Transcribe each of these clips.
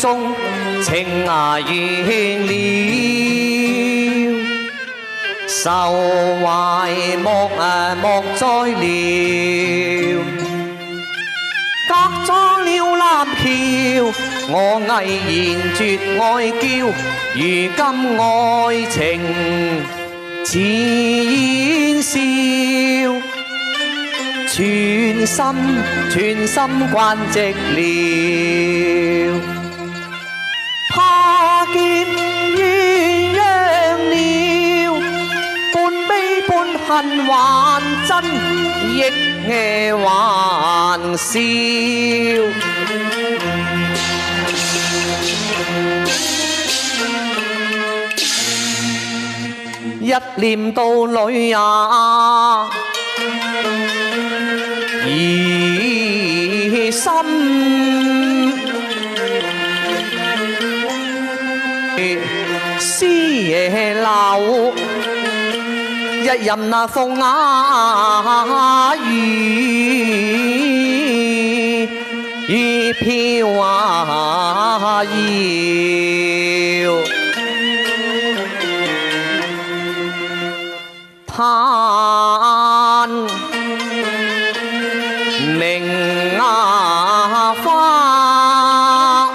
中情願了，愁懷莫再聊。隔咗了南橋，我毅然絕愛嬌，如今愛情似煙消，全心關寂寥，怕見鴛鴦了，半悲半恨還真，亦還笑。一念到女呀，疑心思夜流，一任那風雨飄搖，嘆明花，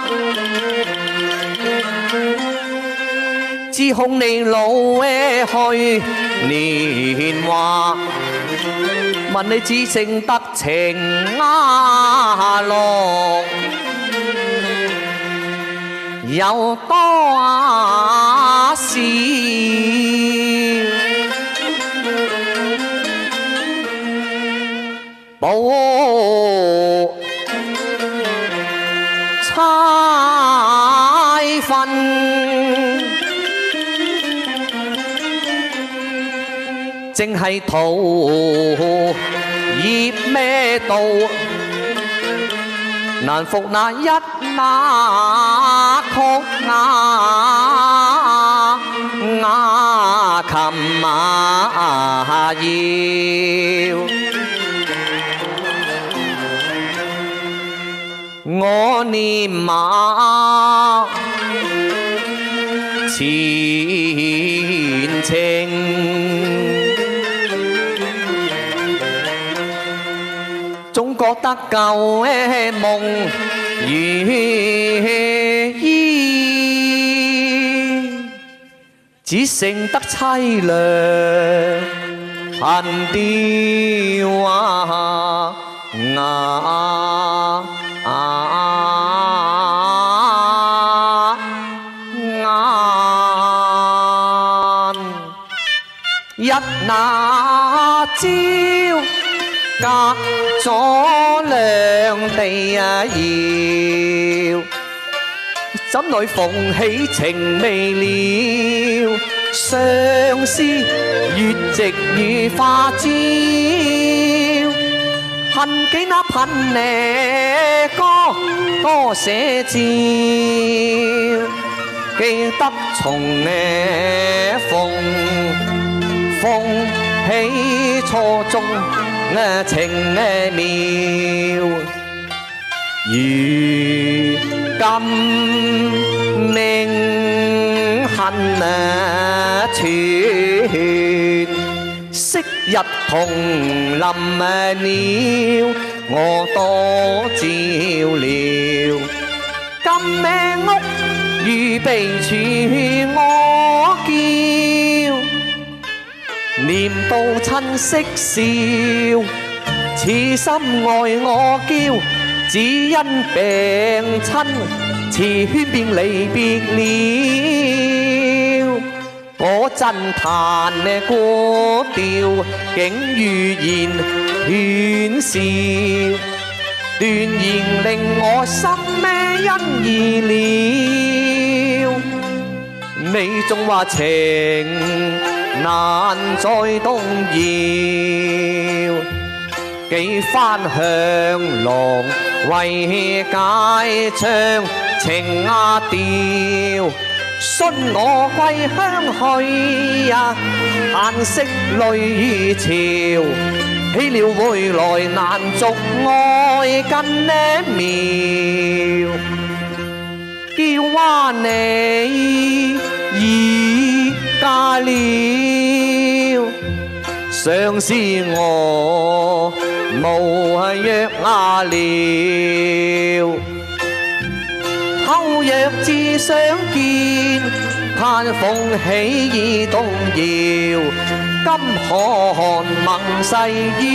只恐你老去年華，問你只剩得情郎，有多少？寶釵份，正係桃葉咩道，難復那一那曲雅琴謠。我念馬前程，總覺得舊夢如煙，只剩得凄涼痕雕一那朝，隔咗兩地遙，怎奈逢喜情未了，相思月夕與花朝，恨幾那貧呢歌多寫照，記得從逢喜初中情妙，如今銘恨斷，昔日同林鳥，我多照料，今命屋預備處我叫，念到親惜笑，此心愛我嬌，只因病親，詞圈便離別了。我真彈過調，竟預言勸笑，斷言令我心欣然了。你仲話情難再動搖，幾番向郎為解唱情調，信我歸鄉去呀，嘆息淚潮，喜了回來難續愛更呢妙。叫蛙你已嫁了，上是我無約押了。後若自相見，嘆風起已動搖。今可看盟誓言，